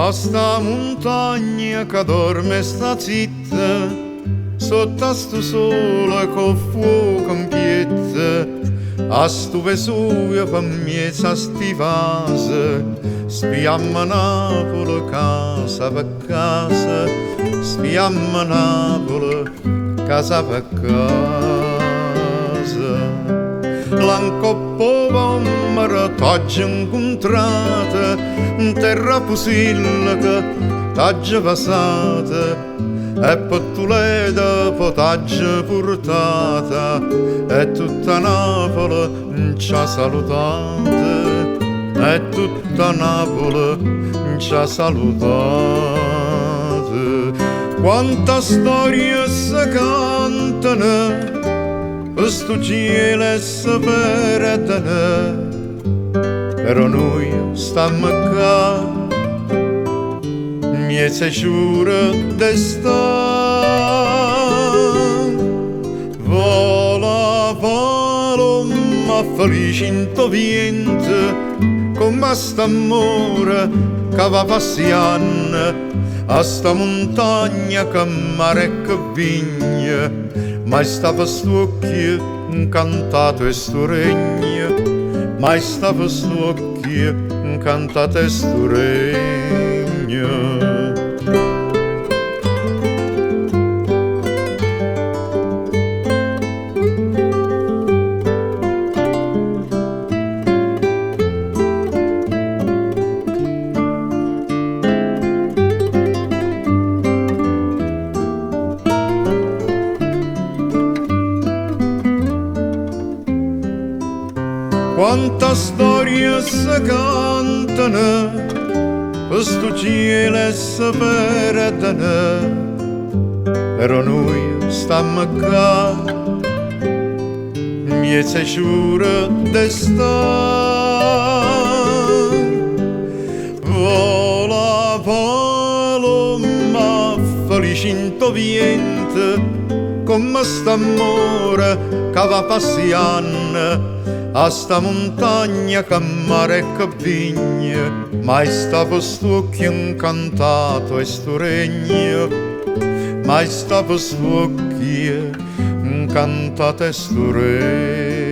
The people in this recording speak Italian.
a sta montagna che dorme sta zitta, sotto a sto sole con fuoco in pietta, a sto Vesuvio per mezzo a sti vase, spiamma Napoli casa per casa, spiamma Napoli casa per casa. L'ancoppo vommero t'oggi incontrata, in terra pusilla t'oggi passata, e pottuleta potaggi portata, e tutta Napoli ci ha salutata, e tutta Napoli ci ha salutata. Quanta storia si cantano, questo cielo si perde, però noi stiamo qua, miezza giura d'estate. Vola paloma felice in to vento, come st'amore che va passiando, a sta montagna che mare e che vigna, mai stava st'occhio incantato e sto regno, mai stava st'occhio incantato e sto regno. Quanta storia si cantano, questo cielo si perde, però noi stiamo qua, miezza giura d'estate. Vola paloma felice in to vento, come st'amore che va passiando, a sta montagna che mare e che vigna, mai stava st'occhio incantato e sto regno, mai stava st'occhio incantato e sto regno.